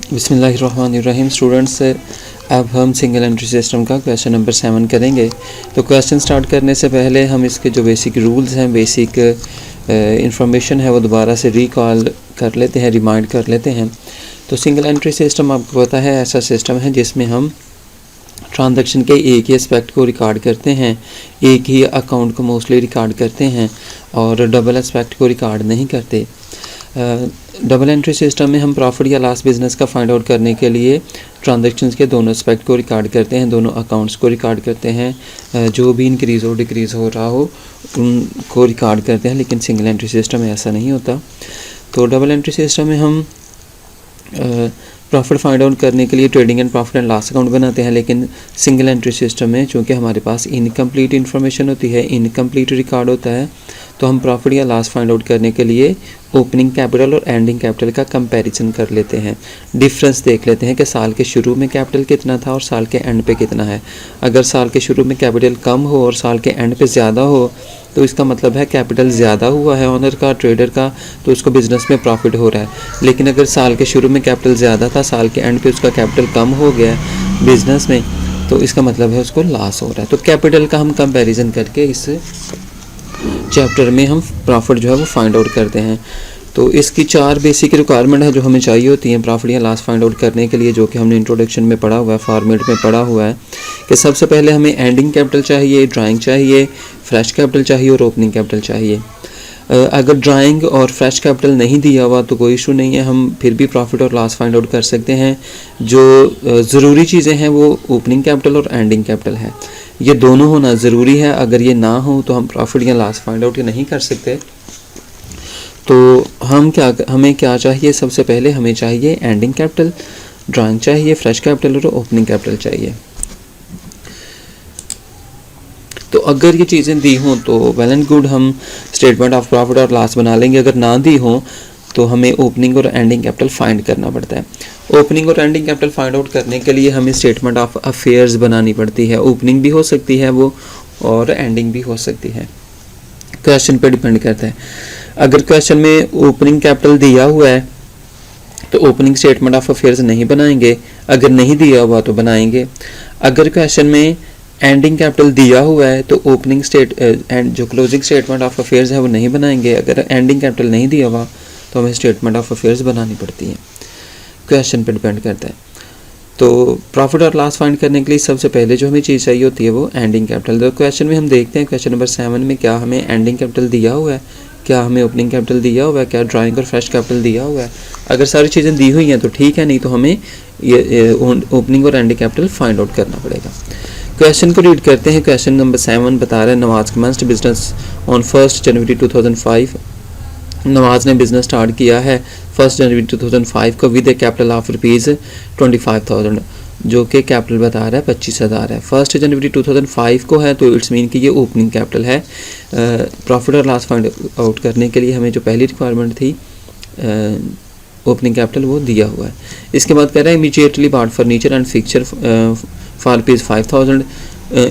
बिस्मिल्लाहिर्रहमानिर्रहीम। स्टूडेंट्स, अब हम सिंगल एंट्री सिस्टम का क्वेश्चन नंबर 7 करेंगे। तो क्वेश्चन स्टार्ट करने से पहले हम इसके जो बेसिक रूल्स हैं, बेसिक इंफॉर्मेशन है, वो दोबारा से रिकॉल कर लेते हैं, रिमाइंड कर लेते हैं। तो सिंगल एंट्री सिस्टम आपको पता है ऐसा सिस्टम है जिसमें हम ट्रांजैक्शन के एक ही एस्पेक्ट को रिकॉर्ड करते हैं, एक ही अकाउंट को मोस्टली रिकॉर्ड करते हैं और डबल एस्पेक्ट को रिकॉर्ड नहीं करते। डबल एंट्री सिस्टम में हम प्रॉफिट या लॉस बिजनेस का फाइंड आउट करने के लिए ट्रांजैक्शंस के दोनों एस्पेक्ट को रिकॉर्ड करते हैं, दोनों अकाउंट्स को रिकॉर्ड करते हैं, जो भी इंक्रीज़ हो डिक्रीज़ हो रहा हो उनको रिकॉर्ड करते हैं। लेकिन सिंगल एंट्री सिस्टम में ऐसा नहीं होता। तो डबल एंट्री सिस्टम में हम प्रॉफिट फाइंड आउट करने के लिए trading and profit and loss account बनाते हैं। लेकिन सिंगल एंट्री सिस्टम में चूँकि हमारे पास इनकम्प्लीट इन्फॉर्मेशन होती है, इनकम्प्लीट रिकॉर्ड होता है, तो हम प्रॉफिट या लॉस फाइंड आउट करने के लिए ओपनिंग कैपिटल और एंडिंग कैपिटल का कंपैरिजन कर लेते हैं, डिफरेंस देख लेते हैं कि साल के शुरू में कैपिटल कितना था और साल के एंड पे कितना है। अगर साल के शुरू में कैपिटल कम हो और साल के एंड पे ज़्यादा हो तो इसका मतलब है कैपिटल ज़्यादा हुआ है ओनर का, ट्रेडर का, तो उसको बिज़नेस में प्रॉफिट हो रहा है। लेकिन अगर साल के शुरू में कैपिटल ज़्यादा था, साल के एंड पे उसका कैपिटल कम हो गया बिज़नेस में, तो इसका मतलब है उसको लॉस हो रहा है। तो कैपिटल का हम कंपैरिजन करके इस चैप्टर में हम प्रॉफिट जो है वो फाइंड आउट करते हैं। तो इसकी 4 बेसिक रिक्वायरमेंट है जो हमें चाहिए होती हैं प्रॉफिट या लॉस फाइंड आउट करने के लिए, जो कि हमने इंट्रोडक्शन में पढ़ा हुआ है, फॉर्मेट में पढ़ा हुआ है कि सबसे पहले हमें एंडिंग कैपिटल चाहिए, ड्राइंग चाहिए, फ्रेश कैपिटल चाहिए और ओपनिंग कैपिटल चाहिए। अगर ड्राइंग और फ्रेश कैपिटल नहीं दिया हुआ तो कोई इशू नहीं है, हम फिर भी प्रॉफिट और लॉस फाइंड आउट कर सकते हैं। जो ज़रूरी चीज़ें हैं वो ओपनिंग कैपिटल और एंडिंग कैपिटल है, ये दोनों होना ज़रूरी है। अगर ये ना हो तो हम प्रॉफिट या लॉस फाइंड आउट नहीं कर सकते। तो हमें क्या चाहिए? सबसे पहले हमें चाहिए एंडिंग कैपिटल, ड्राइंग चाहिए, फ्रेश कैपिटल और ओपनिंग कैपिटल चाहिए। तो अगर ये चीज़ें दी हों तो वेल एंड गुड, हम स्टेटमेंट ऑफ प्रॉफिट और लॉस बना लेंगे। अगर ना दी हो तो हमें ओपनिंग और एंडिंग कैपिटल फाइंड करना पड़ता है। ओपनिंग और एंडिंग कैपिटल फाइंड आउट करने के लिए हमें स्टेटमेंट ऑफ अफेयर्स बनानी पड़ती है। ओपनिंग भी हो सकती है वो और एंडिंग भी हो सकती है, क्वेश्चन पे डिपेंड करता है। अगर क्वेश्चन में ओपनिंग कैपिटल दिया हुआ है तो ओपनिंग स्टेटमेंट ऑफ अफेयर्स नहीं बनाएंगे, अगर नहीं दिया हुआ तो बनाएंगे। अगर क्वेश्चन में एंडिंग कैपिटल दिया हुआ है तो ओपनिंग जो क्लोजिंग स्टेटमेंट ऑफ अफेयर्स है वो नहीं बनाएंगे। अगर एंडिंग कैपिटल नहीं दिया हुआ तो हमें स्टेटमेंट ऑफ अफेयर्स बनानी पड़ती है, क्वेश्चन पे डिपेंड करता है। तो प्रॉफिट और लॉस फाइंड करने के लिए सबसे पहले जो हमें चीज़ चाहिए होती है वो एंडिंग कैपिटल। तो क्वेश्चन में हम देखते हैं क्वेश्चन नंबर 7 में क्या हमें एंडिंग कैपिटल दिया हुआ है, क्या हमें ओपनिंग कैपिटल दिया हुआ है, क्या ड्राइंग और फ्रेश कैपिटल दिया हुआ है। अगर सारी चीज़ें दी हुई हैं तो ठीक है, नहीं तो हमें ये ओपनिंग और एंडिंग कैपिटल फाइंड आउट करना पड़ेगा। क्वेश्चन को रीड करते हैं। क्वेश्चन नंबर 7 बता रहा है नवाज कमेंस्ड बिजनेस ऑन 1 जनवरी 2005। नवाज ने बिज़नेस स्टार्ट किया है 1 जनवरी 2005 को विद ए कैपिटल ऑफ ₹25,000, जो कि कैपिटल बता रहा है 25,000 है। 1 जनवरी 2005 को है तो इट्स मीन कि ये ओपनिंग कैपिटल है। प्रॉफिट और लॉस फाइंड आउट करने के लिए हमें जो पहली रिक्वायरमेंट थी ओपनिंग कैपिटल वो दिया हुआ है। इसके बाद कह रहा है immediately bought furniture and fixture for ₹5,000।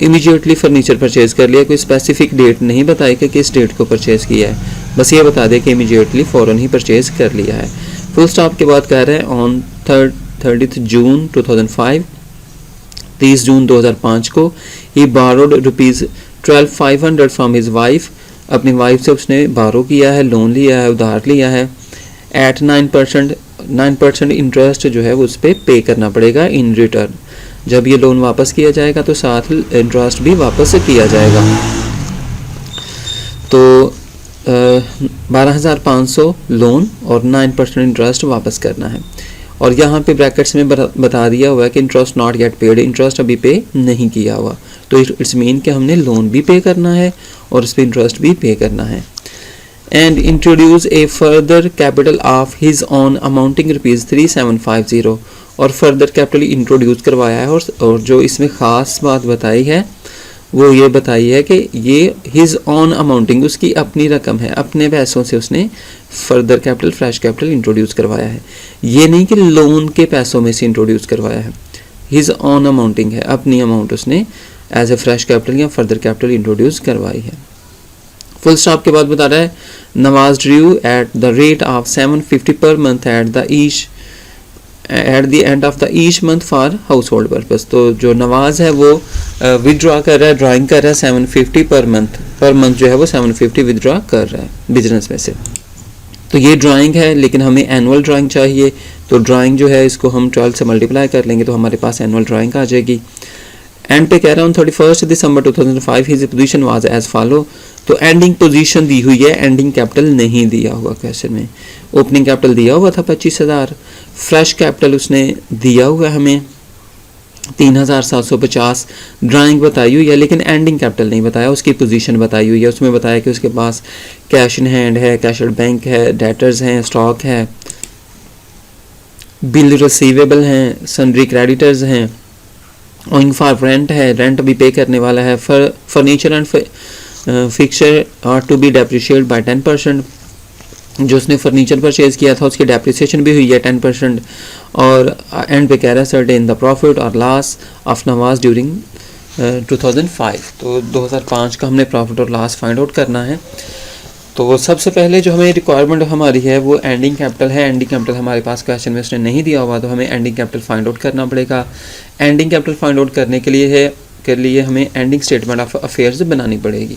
Immediately furniture purchase कर लिया, कोई स्पेसिफिक डेट नहीं बताई कि किस डेट को परचेज़ किया है, बस ये बता दे कि इमीडिएटली फ़ौरन ही परचेज़ कर लिया है। फुल स्टॉप के बाद कह रहे हैं ऑन 30 जून 2005, 30 जून 2005 को ही बारोड ₹12,500 फ्रॉम हिज वाइफ, अपनी वाइफ से उसने बारो किया है, लोन लिया है, उधार लिया है। एट 9% इंटरेस्ट जो है वो उस पर पे करना पड़ेगा इन रिटर्न। जब ये लोन वापस किया जाएगा तो साथ इंटरेस्ट भी वापस किया जाएगा। तो 12,500 लोन और 9% इंटरेस्ट वापस करना है। और यहाँ पे ब्रैकेट्स में बता दिया हुआ है कि interest not get paid, interest अभी पे नहीं किया हुआ। तो इट्स मीन कि हमने लोन भी पे करना है और उस पर इंटरेस्ट भी पे करना है। And introduce A further capital of his on amounting ₹3,750, और फर्दर कैपिटल इंट्रोड्यूस करवाया है। और जो इसमें ख़ास बात बताई है वो ये बताई है कि ये हिज ऑन अमाउंटिंग, उसकी अपनी रकम है, अपने पैसों से उसने further capital fresh capital introduce करवाया है। ये नहीं कि लोन के पैसों में से इंट्रोड्यूस करवाया है, हिज ऑन अमाउंटिंग है, अपनी अमाउंट उसने एज ए फ्रेश कैपिटल या फर्दर कैपिटल इंट्रोड्यूस करवाई है। फुल स्टॉप के बाद बता रहा है Nawaz Drew at the rate of 750 per month at the each eight the end of the each month for house hold purpose. तो जो नवाज़ है वो विदड्रॉ कर रहा है, ड्राइंग कर रहा है 750 पर मंथ जो है वो 750 विदड्रॉ कर रहा है बिजनेस में से। तो ये ड्राइंग है, लेकिन हमें एनुअल ड्राइंग चाहिए। तो ड्राइंग जो है इसको हम 12 से मल्टीप्लाई कर लेंगे तो हमारे पास एनुअल ड्राइंग आ जाएगी। एंड पे कह रहा हूँ 31 दिसंबर 2005 his position was as follow. तो एंडिंग पोजीशन दी हुई है, एंडिंग कैपिटल नहीं दिया हुआ क्वेश्चन में। ओपनिंग कैपिटल दिया हुआ था 25,000, फ्रेश कैपिटल उसने दिया हुआ हमें 3,750, ड्राइंग बताई हुई है लेकिन एंडिंग कैपिटल नहीं बताया, उसकी पोजीशन बताई हुई है। उसमें बताया कि उसके पास कैश इन हैंड है, कैश एट बैंक है, डेटर्स हैं, स्टॉक है, बिल रिसीवेबल हैं, सन्ड्री क्रेडिटर्स हैं, ओइंग फॉर रेंट है, रेंट भी पे करने वाला है, furniture and fixture are to be depreciate by 10%। जो उसने फर्नीचर परचेज किया था उसकी डेप्रिसिएशन भी हुई है 10%। और एंड पे कह रहा है सर्टेन द प्रॉफिट और लॉस ऑफ नवाज ड्यूरिंग 2005। तो 2005 का हमने प्रॉफिट और लॉस फाइंड आउट करना है। तो सबसे पहले जो हमें रिक्वायरमेंट हमारी है वो एंडिंग कैपिटल है। एंडिंग कैपिटल हमारे पास क्वेश्चन में उसने नहीं दिया हुआ, तो हमें एंडिंग कैपिटल फाइंड आउट करना पड़ेगा। एंडिंग कैपिटल फाइंड आउट करने के लिए हमें एंडिंग स्टेटमेंट ऑफ अफेयर्स बनानी पड़ेगी।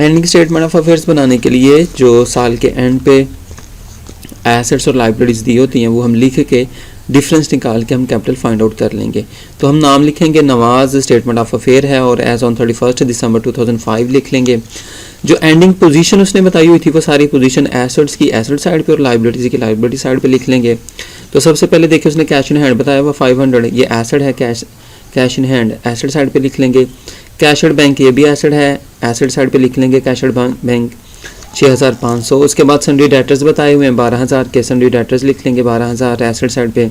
एंडिंग स्टेटमेंट ऑफ अफेयर्स बनाने के लिए जो साल के एंड पे एसेट्स और लाइबिलिटीज़ दी होती हैं वो हम लिख के डिफरेंस निकाल के हम कैपिटल फाइंड आउट कर लेंगे। तो हम नाम लिखेंगे नवाज, स्टेटमेंट ऑफ अफेयर है और एज ऑन 31 दिसंबर 2005 लिख लेंगे। जो एंडिंग पोजीशन उसने बताई हुई थी वो सारी पोजीशन एसेट्स की एसेट साइड पे और लाइबिलिटीज़ की लाइबिलिटी साइड पे लिख लेंगे। तो सबसे पहले देखिए उसने कैश इन हैंड बताया हुआ 500, ये एसेट है, cash in hand asset side पे लिख लेंगे। कैश एट बैंक ये भी एसेट है, एसेट साइड पे लिख लेंगे कैश एट बैंक 6,500। उसके बाद सन्ड्री डेटर्स बताए हुए हैं 12,000 के, सन्ड्री डेटर्स लिख लेंगे 12,000 एसेट साइड पे।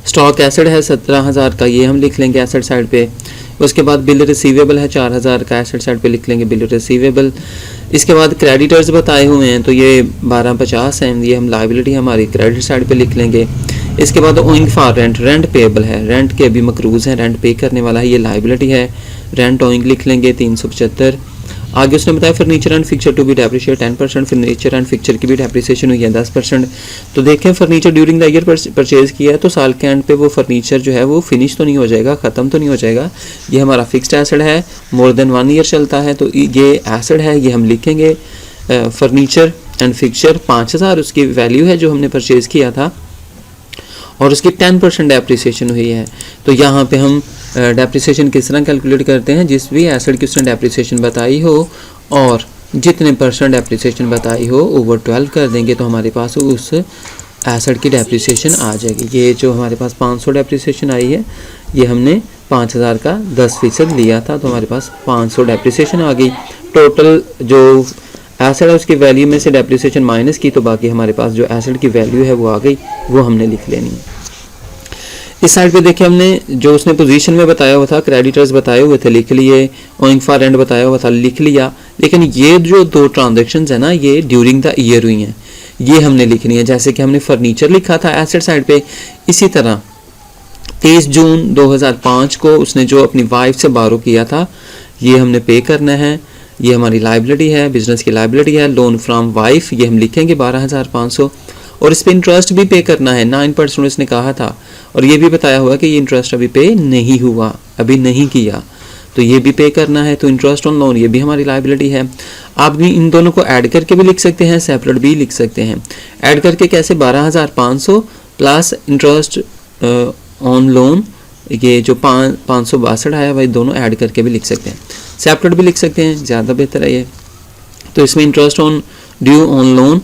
स्टॉक एसेट है 17,000 का, ये हम लिख लेंगे एसेट साइड पे। उसके बाद बिल रिसीवेबल है 4,000 का, एसेट साइड पे लिख लेंगे बिल रिसीवेबल। इसके बाद क्रेडिटर्स बताए हुए हैं तो ये 1250 हैं, ये हम लाइबिलिटी हमारी क्रेडिट साइड पे लिख लेंगे। इसके बाद owing for rent, rent payable है, रेंट के अभी मकरूज हैं, रेंट पे करने वाला है, ये लाइबिलिटी है, रेंट ओइंग लिख लेंगे 375। आगे उसने बताया furniture and fixture to be depreciate 10%, furniture and fixture की भी डेप्रिसिएशन हुई है 10%। तो देखें furniture during the year purchase किया है तो साल के एंड पे वो फर्नीचर जो है वो फिनिश तो नहीं हो जाएगा, ख़त्म तो नहीं हो जाएगा। ये हमारा फिक्स्ड एसेट है, मोर देन 1 ईयर चलता है, तो ये एसेट है, ये हम लिखेंगे फर्नीचर एंड फिक्चर 5,000 उसकी वैल्यू है जो हमने परचेज़ किया था और उसकी 10% डेप्रिसिएशन हुई है। तो यहाँ पे हम डेप्रिसिएशन किस तरह कैलकुलेट करते हैं, जिस भी एसेट की उसने डेप्रिसिएशन बताई हो और जितने % डेप्रिसिएशन बताई हो ओवर 12 कर देंगे तो हमारे पास उस एसेट की डेप्रिसिएशन आ जाएगी। ये जो हमारे पास 500 डेप्रिसिएशन आई है ये हमने 5,000 का 10% लिया था तो हमारे पास 500 डेप्रिसिएशन आ गई। टोटल जो एसेट है उसकी वैल्यू में से डेप्रिसिएशन माइनस की तो बाकी हमारे पास जो एसेट की वैल्यू है वो आ गई, वो हमने लिख लेनी है। इस साइड पे देखिए हमने जो उसने पोजीशन में बताया हुआ था, क्रेडिटर्स बताए हुए थे लिख लिए, ओइंग फॉर रेंट बताया हुआ था लिख लिया, लेकिन ये जो 2 ट्रांजेक्शन्स है ना ये ड्यूरिंग द ईयर हुई हैं, ये हमने लिखनी है। जैसे कि हमने फर्नीचर लिखा था एसेट साइड पे, इसी तरह 23 जून 2005 को उसने जो अपनी वाइफ से बारो किया था ये हमने पे करना है, ये हमारी लाइबिलिटी है, बिजनेस की लाइबिलिटी है। लोन फ्रॉम वाइफ ये हम लिखेंगे 12,500 और इस पर इंटरेस्ट भी पे करना है 9% इसने कहा था और ये भी बताया हुआ कि ये इंटरेस्ट अभी पे नहीं हुआ, अभी नहीं किया, तो ये भी पे करना है। तो इंटरेस्ट ऑन लोन ये भी हमारी लाइबिलिटी है। आप भी इन दोनों को ऐड करके भी लिख सकते हैं, सेपरेट भी लिख सकते हैं। ऐड करके कैसे 12,500 प्लस इंटरेस्ट ऑन लोन ये जो 562 आया भाई दोनों ऐड करके भी लिख सकते हैं, सेपरेट भी लिख सकते हैं, ज़्यादा बेहतर है ये। तो इसमें interest on due on loan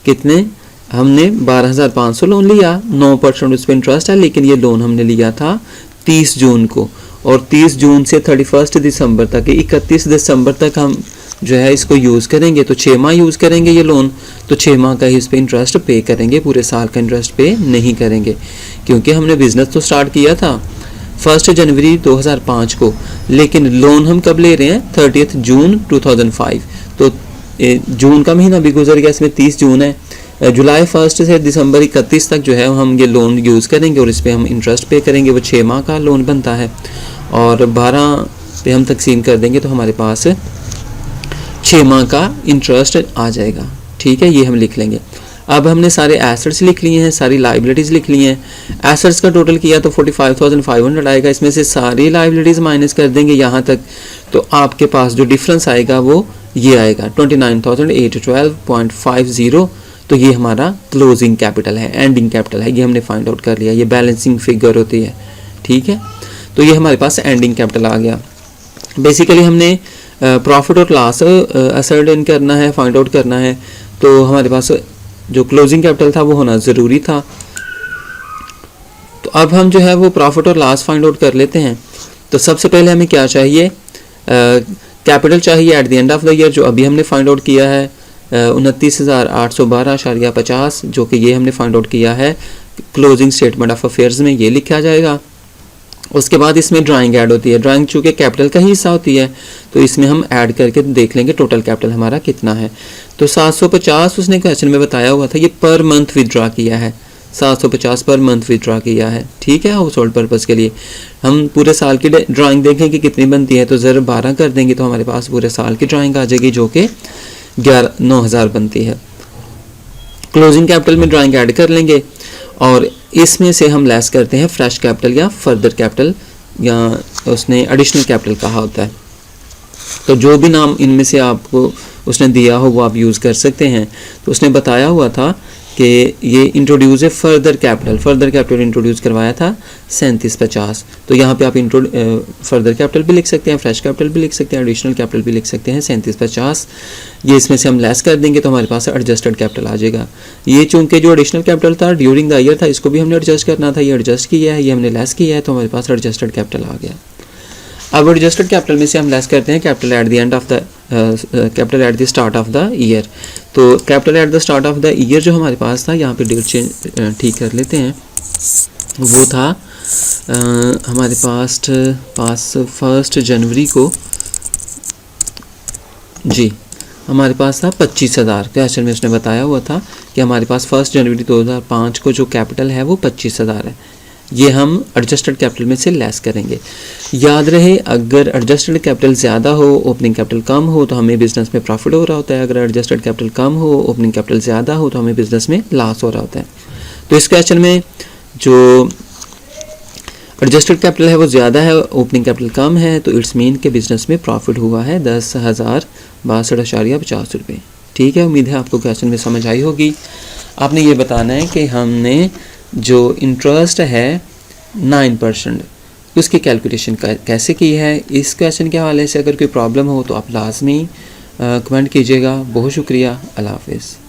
कितने, हमने 12,500 लोन लिया, 9% उस पर इंटरेस्ट है, लेकिन ये लोन हमने लिया था 30 जून को और 30 जून से 31 दिसंबर तक, 31 दिसंबर तक हम जो है इसको यूज़ करेंगे। तो 6 माह यूज़ करेंगे ये लोन, तो 6 माह का ही इस पर इंटरेस्ट पे करेंगे, पूरे साल का इंटरेस्ट पे नहीं करेंगे क्योंकि हमने बिज़नेस तो स्टार्ट किया था 1 जनवरी 2005 को, लेकिन लोन हम कब ले रहे हैं 30 जून 2005। तो जून का महीना भी गुजर गया, इसमें 30 जून है, जुलाई 1 से दिसंबर 31 तक जो है हम ये लोन यूज़ करेंगे और इस पर हम इंटरेस्ट पे करेंगे। वो 6 माह का लोन बनता है और 12 पे हम तकसीम कर देंगे तो हमारे पास 6 माह का इंटरेस्ट आ जाएगा। ठीक है, ये हम लिख लेंगे। अब हमने सारे एसेट्स लिख लिए हैं, सारी लाइबिलिटीज़ लिख ली हैं। एसेट्स का टोटल किया तो 45,500 आएगा, इसमें से सारी लाइबिलिटीज़ माइनस कर देंगे यहाँ तक, तो आपके पास जो डिफरेंस आएगा वो ये आएगा 29,812.50। तो ये हमारा क्लोजिंग कैपिटल है, एंडिंग कैपिटल है, ये हमने फाइंड आउट कर लिया। ये बैलेंसिंग फिगर होती है, ठीक है। तो ये हमारे पास एंडिंग कैपिटल आ गया। बेसिकली हमने प्रॉफिट और लॉस असर्टेन करना है, फाइंड आउट करना है, तो हमारे पास जो क्लोजिंग कैपिटल था वो होना ज़रूरी था। तो अब हम जो है वो प्रॉफिट और लॉस फाइंड आउट कर लेते हैं। तो सबसे पहले हमें क्या चाहिए, कैपिटल चाहिए eight the end of the year, जो अभी हमने फाइंड आउट किया है 29,812.50, जो कि ये हमने फाइंड आउट किया है क्लोजिंग स्टेटमेंट ऑफ अफेयर्स में, ये लिखा जाएगा। उसके बाद इसमें ड्राइंग ऐड होती है, ड्राइंग चूँकि कैपिटल का ही हिस्सा होती है, तो इसमें हम ऐड करके देख लेंगे टोटल कैपिटल हमारा कितना है। तो 750 उसने क्वेश्चन में बताया हुआ था, ये पर मंथ विदड्रॉ किया है, 750 पर मंथ विदड्रॉ किया है, ठीक है। हाउस होल्ड पर्पज़ के लिए हम पूरे साल की ड्राइंग देखें कि कितनी बनती है, तो ज़रा 12 कर देंगे तो हमारे पास पूरे साल की ड्राइंग आ जाएगी, जो कि 9,000 बनती है। क्लोजिंग कैपिटल में ड्राइंग ऐड कर लेंगे और इसमें से हम लेस करते हैं फ्रेश कैपिटल या फर्दर कैपिटल, या उसने एडिशनल कैपिटल कहा होता है। तो जो भी नाम इनमें से आपको उसने दिया हो वो आप यूज़ कर सकते हैं। तो उसने बताया हुआ था कि ये इंट्रोड्यूस है फर्दर कैपिटल इंट्रोड्यूस करवाया था 3750। तो यहाँ पे आप फर्दर कैपिटल भी लिख सकते हैं, फ्रेश कैपिटल भी लिख सकते हैं, एडिशनल कैपिटल भी लिख सकते हैं 3750। ये इसमें से हम लेस कर देंगे तो हमारे पास एडजस्टेड कैपिटल आ जाएगा। ये चूँकि जो एडिशनल कैपिटल था ड्यूरिंग द ईयर था, इसको भी हमने एडजस्ट करना था, ये एडजस्ट किया है, ये हमने लेस किया है, तो हमारे पास एडजस्टेड कैपिटल आ गया। अब एडजस्टेड कैपिटल में से हम लेस करते हैं capital at the end of the capital at the start of the year. तो capital at the start of the year जो हमारे पास था, यहाँ पे डेट चेंज ठीक कर लेते हैं, वो था हमारे पास 1 जनवरी को, जी हमारे पास था 25,000। क्वेश्चन में उसने बताया हुआ था कि हमारे पास 1 जनवरी 2005 को जो कैपिटल है वो 25,000 है। ये हम एडजस्टेड कैपिटल में से लेस करेंगे। याद रहे, अगर एडजस्टेड कैपिटल ज़्यादा हो, ओपनिंग कैपिटल कम हो, तो हमें बिजनेस में प्रॉफिट हो रहा होता है। अगर एडजस्टेड कैपिटल कम हो, ओपनिंग कैपिटल ज़्यादा हो, तो हमें बिजनेस में लॉस हो रहा होता है। तो इस क्वेश्चन में जो एडजस्टेड कैपिटल है वो ज़्यादा है, ओपनिंग कैपिटल कम है, तो इट्स मीन के बिजनेस में प्रॉफिट हुआ है 10,062.50 रुपये। ठीक है, उम्मीद है आपको क्वेश्चन में समझ आई होगी। आपने ये बताना है कि हमने जो इंटरेस्ट है 9%, उसकी कैलकुलेशन कैसे की है। इस क्वेश्चन के हवाले से अगर कोई प्रॉब्लम हो तो आप लाजमी कमेंट कीजिएगा। बहुत शुक्रिया, अल्लाह हाफ़िज़।